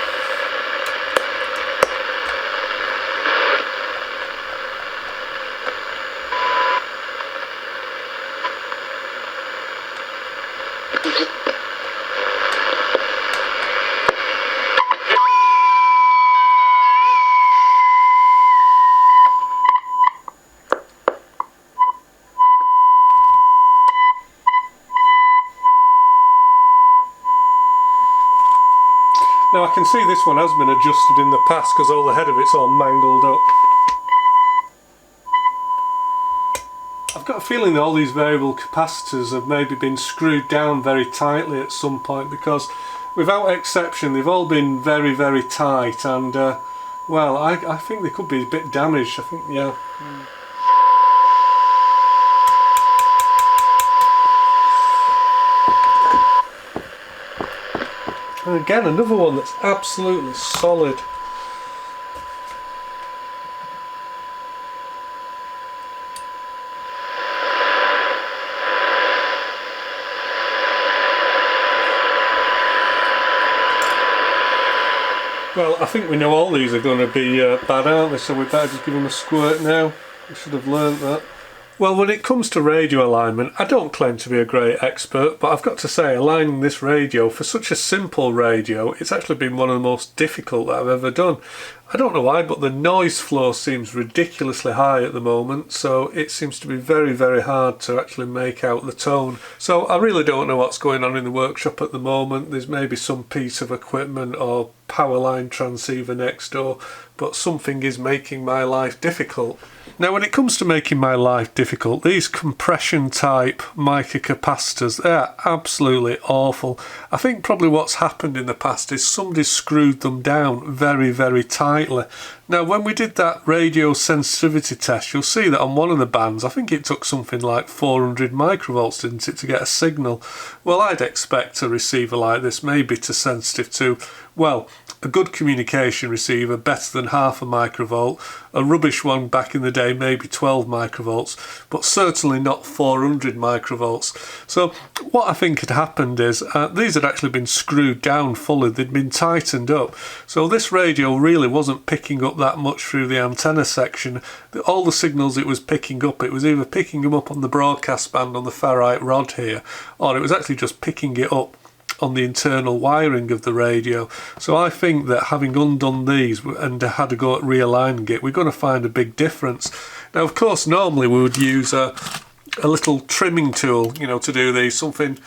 Now I can see this one has been adjusted in the past because all the head of it's all mangled up. I've got a feeling that all these variable capacitors have maybe been screwed down very tightly at some point, because without exception they've all been very, very tight, and well, I think they could be a bit damaged. I think, yeah. And again, another one that's absolutely solid. Well, I think we know all these are going to be bad, aren't they? So we better just give them a squirt now. We should have learnt that. Well, when it comes to radio alignment, I don't claim to be a great expert, but I've got to say, aligning this radio, for such a simple radio, it's actually been one of the most difficult that I've ever done. I don't know why, but the noise floor seems ridiculously high at the moment, so it seems to be very, very hard to actually make out the tone. So I really don't know what's going on in the workshop at the moment. There's maybe some piece of equipment or power line transceiver next door, but something is making my life difficult. Now, when it comes to making my life difficult, these compression type microcapacitors, they're absolutely awful. I think probably what's happened in the past is somebody screwed them down very, very tightly. Now, when we did that radio sensitivity test, you'll see that on one of the bands, I think it took something like 400 microvolts, didn't it, to get a signal? Well, I'd expect a receiver like this maybe to sensitive to, well, a good communication receiver, better than half a microvolt. A rubbish one back in the day, maybe 12 microvolts, but certainly not 400 microvolts. So what I think had happened is these had actually been screwed down fully. They'd been tightened up. So this radio really wasn't picking up that much through the antenna section. All the signals it was picking up, it was either picking them up on the broadcast band on the ferrite rod here, or it was actually just picking it up on the internal wiring of the radio. So I think that having undone these and had a go at realigning it, we're going to find a big difference. Now, of course, normally we would use a little trimming tool, you know, to do these, something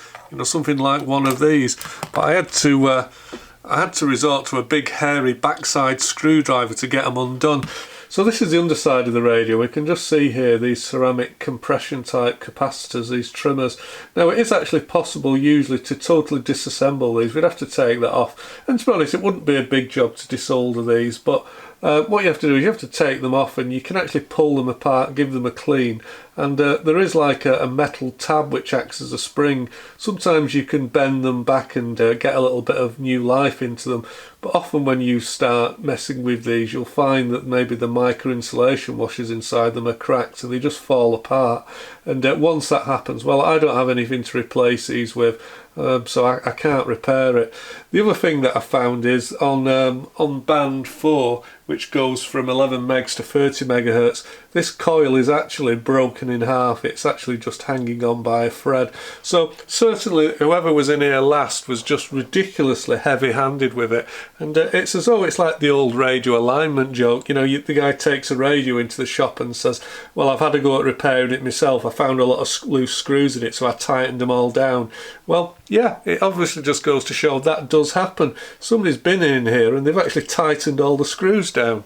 like one of these. But I had to resort to a big hairy backside screwdriver to get them undone. So this is the underside of the radio. We can just see here these ceramic compression type capacitors, these trimmers. Now, it is actually possible usually to totally disassemble these. We'd have to take that off, and to be honest, it wouldn't be a big job to desolder these, but what you have to do is you have to take them off, and you can actually pull them apart, give them a clean, and there is like a metal tab which acts as a spring. Sometimes you can bend them back and get a little bit of new life into them, but often when you start messing with these, you'll find that maybe the micro insulation washers inside them are cracked and they just fall apart. And once that happens, well, I don't have anything to replace these with, so I can't repair it. The other thing that I found is on band 4, which goes from 11 megs to 30 megahertz, this coil is actually broken in half. It's actually just hanging on by a thread. So certainly whoever was in here last was just ridiculously heavy-handed with it. And it's as though it's like the old radio alignment joke. You know, the guy takes a radio into the shop and says, well, I've had a go at repairing it myself. I found a lot of loose screws in it, so I tightened them all down. Well, yeah, it obviously just goes to show that does happen. Somebody's been in here and they've actually tightened all the screws down.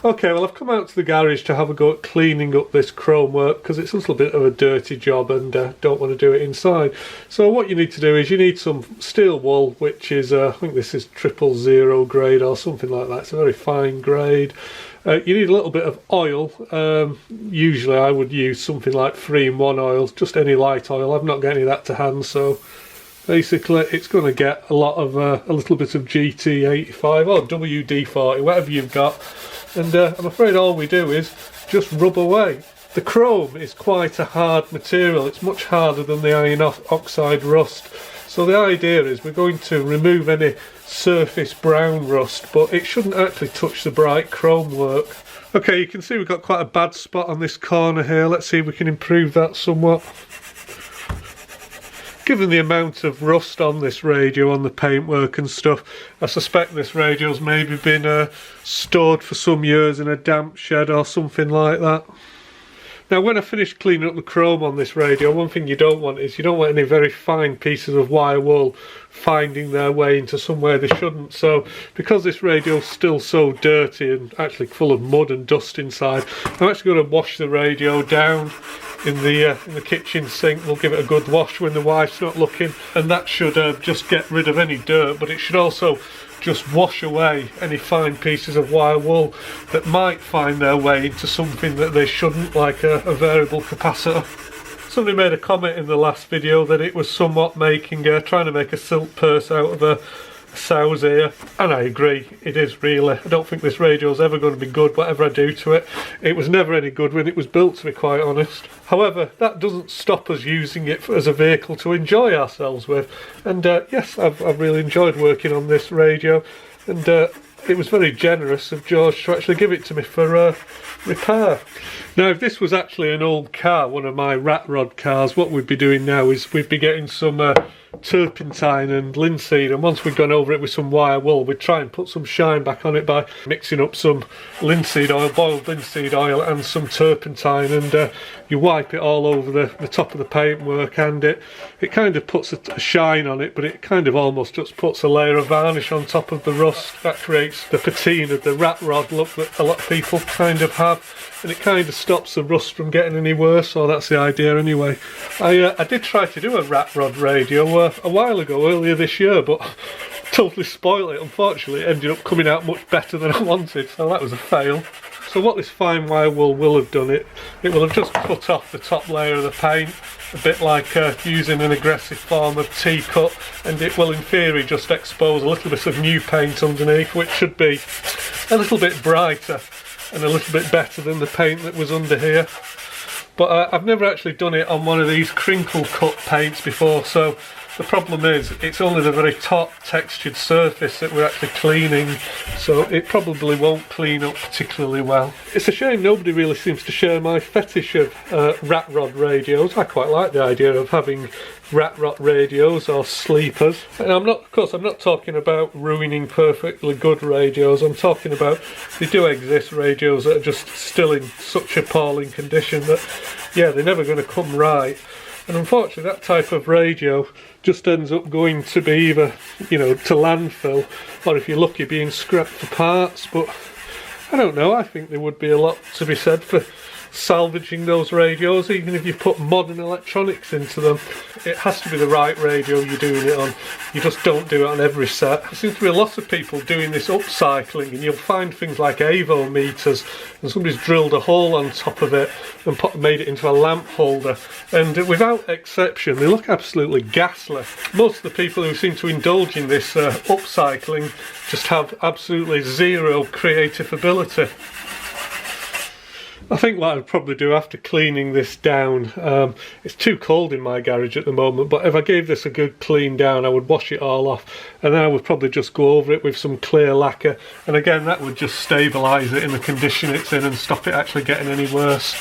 Okay, well, I've come out to the garage to have a go at cleaning up this chrome work because it's a little bit of a dirty job and don't want to do it inside. So what you need to do is you need some steel wool, which is, I think this is 000 grade or something like that. It's a very fine grade. You need a little bit of oil. Usually I would use something like 3-in-1 oil, just any light oil. I've not got any of that to hand, so basically it's going to get a lot of a little bit of GT85 or WD-40, whatever you've got. And I'm afraid all we do is just rub away. The chrome is quite a hard material. It's much harder than the iron oxide rust. So the idea is we're going to remove any surface brown rust, but it shouldn't actually touch the bright chrome work. Okay, you can see we've got quite a bad spot on this corner here. Let's see if we can improve that somewhat. Given the amount of rust on this radio, on the paintwork and stuff, I suspect this radio's maybe been stored for some years in a damp shed or something like that. Now when I finish cleaning up the chrome on this radio, one thing you don't want is you don't want any very fine pieces of wire wool finding their way into somewhere they shouldn't. So because this radio's still so dirty and actually full of mud and dust inside, I'm actually going to wash the radio down in the kitchen sink. We'll give it a good wash when the wife's not looking, and that should just get rid of any dirt, but it should also just wash away any fine pieces of wire wool that might find their way into something that they shouldn't, like a variable capacitor. Somebody made a comment in the last video that it was somewhat trying to make a silk purse out of a sow's ear, and I agree, it is really. I don't think this radio's ever going to be good whatever I do to it. It was never any good when it was built, to be quite honest. However, that doesn't stop us using it as a vehicle to enjoy ourselves with, and yes, I've really enjoyed working on this radio, and it was very generous of George to actually give it to me for repair. Now if this was actually an old car, one of my rat rod cars, what we'd be doing now is we'd be getting some turpentine and linseed, and once we'd gone over it with some wire wool, we'd try and put some shine back on it by mixing up some linseed oil, boiled linseed oil, and some turpentine, and you wipe it all over the top of the paintwork, and it kind of puts a shine on it, but it kind of almost just puts a layer of varnish on top of the rust. That creates the patina, the rat rod look that a lot of people kind of have, and it kind of stops the rust from getting any worse, or that's the idea anyway. I did try to do a rat rod radio a while ago, earlier this year, but totally spoiled it. Unfortunately it ended up coming out much better than I wanted, so that was a fail. So what this fine wire wool will have done, it will have just cut off the top layer of the paint, a bit like using an aggressive form of T-cut, and it will in theory just expose a little bit of new paint underneath, which should be a little bit brighter and a little bit better than the paint that was under here. But I've never actually done it on one of these crinkle cut paints before, so the problem is it's only the very top textured surface that we're actually cleaning, so it probably won't clean up particularly well. It's a shame nobody really seems to share my fetish of rat rod radios. I quite like the idea of having rat rod radios or sleepers. And I'm not talking about ruining perfectly good radios. I'm talking about, they do exist radios that are just still in such appalling condition that, yeah, they're never going to come right. And unfortunately that type of radio just ends up going to be either, you know, to landfill, or if you're lucky being scrapped for parts. But I don't know, I think there would be a lot to be said for salvaging those radios, even if you put modern electronics into them. It has to be the right radio you're doing it on. You just don't do it on every set. There seems to be a lot of people doing this upcycling, and you'll find things like AVO meters, and somebody's drilled a hole on top of it and made it into a lamp holder, and without exception they look absolutely ghastly. Most of the people who seem to indulge in this upcycling just have absolutely zero creative ability. I think what I'd probably do after cleaning this down, it's too cold in my garage at the moment, but if I gave this a good clean down, I would wash it all off, and then I would probably just go over it with some clear lacquer, and again that would just stabilise it in the condition it's in and stop it actually getting any worse.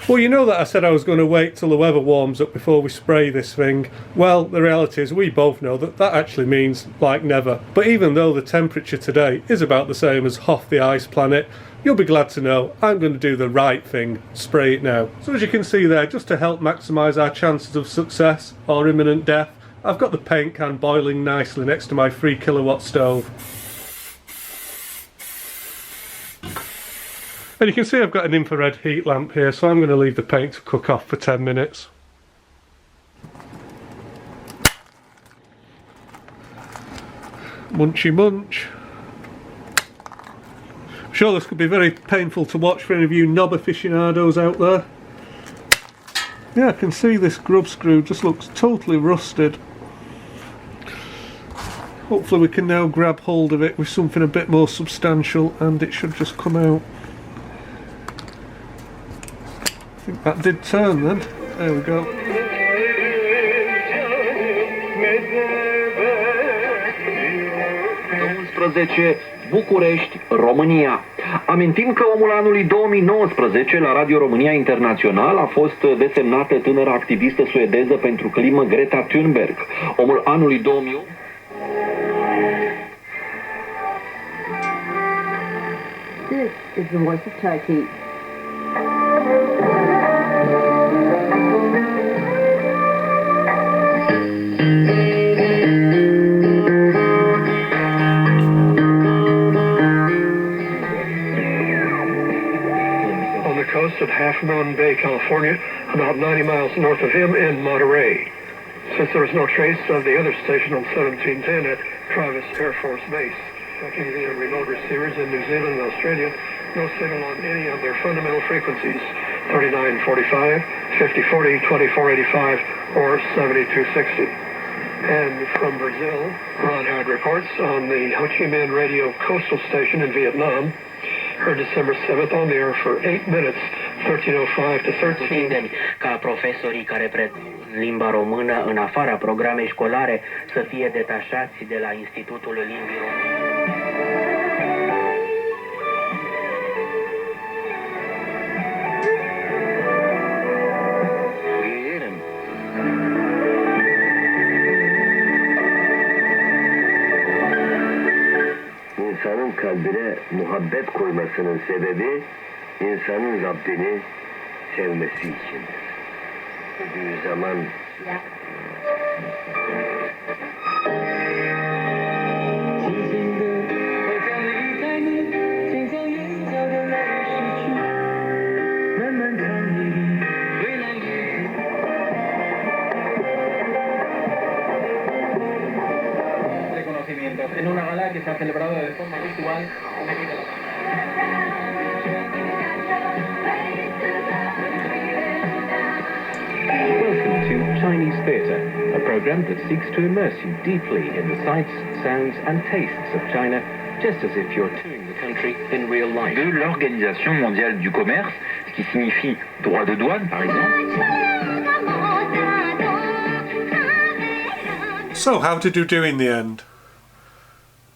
Well, you know that I said I was going to wait till the weather warms up before we spray this thing. Well, the reality is we both know that that actually means like never. But even though the temperature today is about the same as Hoth the ice planet, you'll be glad to know I'm going to do the right thing, spray it now. So as you can see there, just to help maximise our chances of success or imminent death, I've got the paint can boiling nicely next to my 3 kilowatt stove. And you can see I've got an infrared heat lamp here, so I'm going to leave the paint to cook off for 10 minutes. Munchy munch. I'm sure this could be very painful to watch for any of you knob aficionados out there. Yeah, I can see this grub screw just looks totally rusted. Hopefully we can now grab hold of it with something a bit more substantial and it should just come out. I think that did turn then. There we go. 11, București, România. Amintim că omul anului 2019 la Radio România Internațional a fost desemnată tânără activistă suedeză pentru climă Greta Thunberg. Omul anului 2008. This is the voice of Turkey. Coast of Half Moon Bay, California, about 90 miles north of him in Monterey. Since there was no trace of the other station on 1710 at Travis Air Force Base, checking the remote receivers in New Zealand and Australia, no signal on any of their fundamental frequencies, 3945, 5040, 2485, or 7260. And from Brazil, Ron had reports on the Ho Chi Minh Radio coastal station in Vietnam, heard December 7th on the air for 8 minutes, 1305 to 13. Ca profesorii care predau limba română în afara programei școlare să fie detașați de la Institutul Limbii Române. İnsanın kalbine muhabbet koymasının sebebi insanın Rabbini sevmesi içindir. Sevdiği zaman en una gala que se ha celebrado de forma virtual en aquí de Welcome to Chinese Theatre, a program that seeks to immerse you deeply in the sights, sounds and tastes of China, just as if you're touring the country in real life. De l'Organisation mondiale du commerce, ce qui signifie droit de douane, par exemple. So how did you do in the end?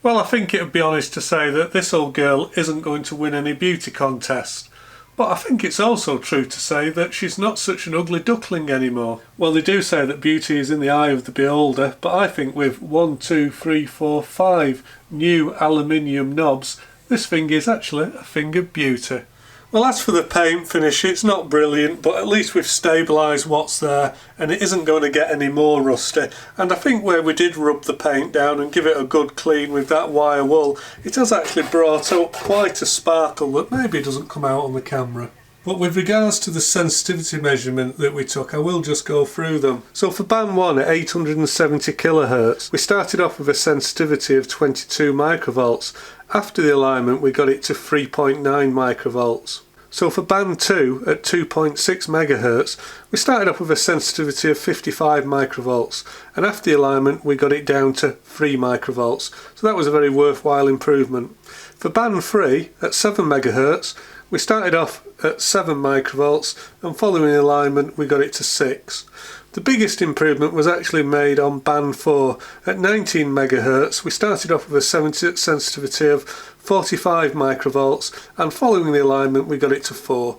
Well, I think it would be honest to say that this old girl isn't going to win any beauty contest. But I think it's also true to say that she's not such an ugly duckling anymore. Well, they do say that beauty is in the eye of the beholder, but I think with 1, 2, 3, 4, 5 new aluminium knobs, this thing is actually a thing of beauty. Well, as for the paint finish, it's not brilliant, but at least we've stabilised what's there and it isn't going to get any more rusty. And I think where we did rub the paint down and give it a good clean with that wire wool, it has actually brought out quite a sparkle that maybe doesn't come out on the camera. But with regards to the sensitivity measurement that we took, I will just go through them. So for band 1 at 870 kilohertz, we started off with a sensitivity of 22 microvolts. After the alignment we got it to 3.9 microvolts. So for band 2 at 2.6 megahertz, we started off with a sensitivity of 55 microvolts, and after the alignment we got it down to 3 microvolts. So that was a very worthwhile improvement. For band 3 at 7 megahertz, we started off at 7 microvolts, and following the alignment we got it to 6. The biggest improvement was actually made on band 4. At 19 megahertz, we started off with a sensitivity of 45 microvolts, and following the alignment we got it to 4.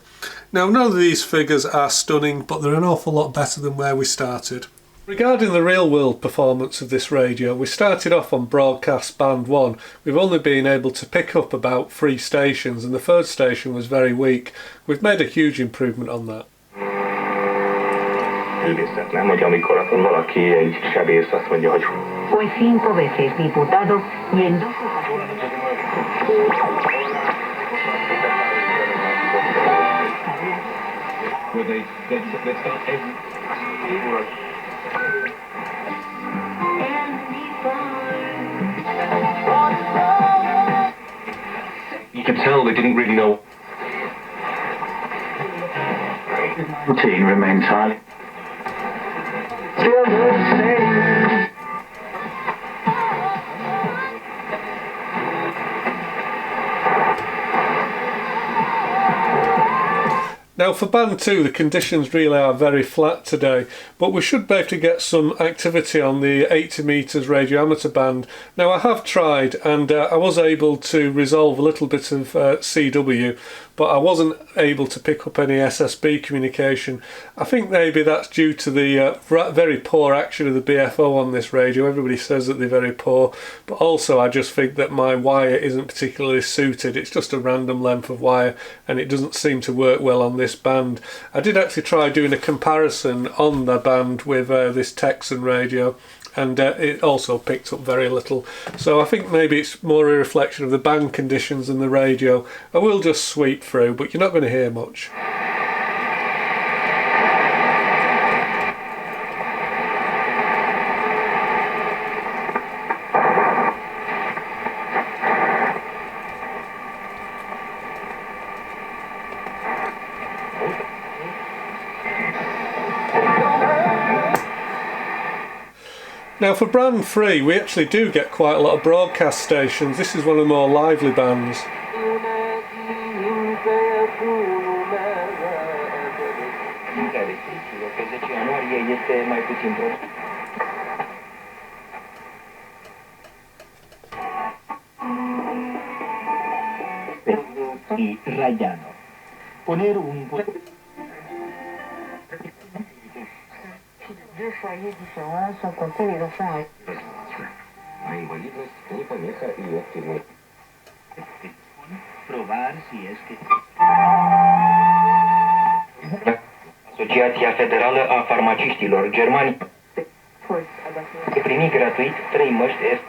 Now, none of these figures are stunning, but they're an awful lot better than where we started. Regarding the real world performance of this radio, we started off on broadcast band 1. We've only been able to pick up about 3 stations, and the third station was very weak. We've made a huge improvement on that. Nem, hogy amikor valaki egy sebész azt mondja, hogy Fue 5 veces diputado y en 2 You can tell they didn't really know. routine remains high. Still the same. Now for band 2 the conditions really are very flat today, but we should be able to get some activity on the 80 metres radio amateur band. Now I have tried and I was able to resolve a little bit of CW, but I wasn't able to pick up any SSB communication. I think maybe that's due to the very poor action of the BFO on this radio. Everybody says that they're very poor, but also I just think that my wire isn't particularly suited. It's just a random length of wire and it doesn't seem to work well on this band. I did actually try doing a comparison on the band with this Texan radio, and it also picked up very little. So I think maybe it's more a reflection of the band conditions than the radio. I will just sweep through, but you're not going to hear much. Now for band 3 we actually do get quite a lot of broadcast stations. This is one of the more lively bands. Deux foyers différents sont comptés les enfants. Probar si es que... Asociația Federală a Farmaciștilor Germani primi gratuit 3 măști est.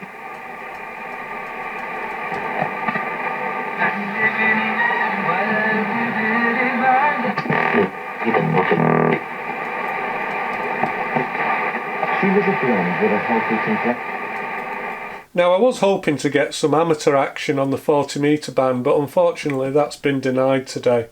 Now I was hoping to get some amateur action on the 40 metre band, but unfortunately that's been denied today.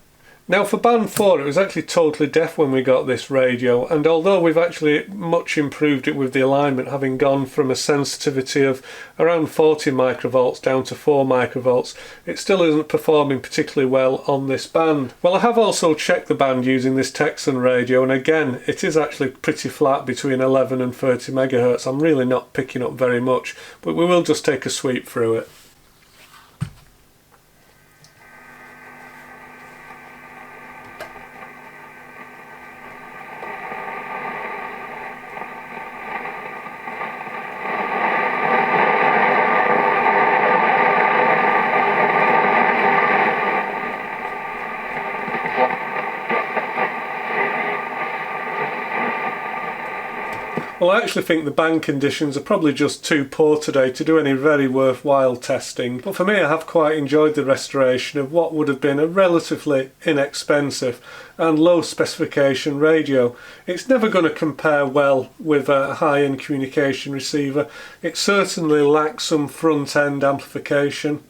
Now for band 4 it was actually totally deaf when we got this radio, and although we've actually much improved it with the alignment, having gone from a sensitivity of around 40 microvolts down to 4 microvolts, it still isn't performing particularly well on this band. Well, I have also checked the band using this Texan radio, and again it is actually pretty flat between 11 and 30 megahertz. I'm really not picking up very much, but we will just take a sweep through it. Well, I actually think the band conditions are probably just too poor today to do any very worthwhile testing, but for me I have quite enjoyed the restoration of what would have been a relatively inexpensive and low specification radio. It's never going to compare well with a high-end communication receiver. It certainly lacks some front-end amplification.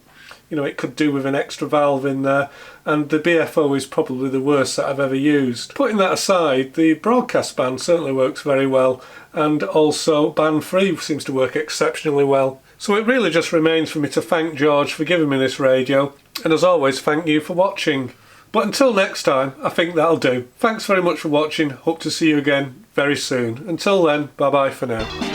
You know, it could do with an extra valve in there, and the BFO is probably the worst that I've ever used. Putting that aside, the broadcast band certainly works very well, and also band 3 seems to work exceptionally well. So it really just remains for me to thank George for giving me this radio, and as always thank you for watching. But until next time, I think that'll do. Thanks very much for watching, hope to see you again very soon. Until then, bye bye for now.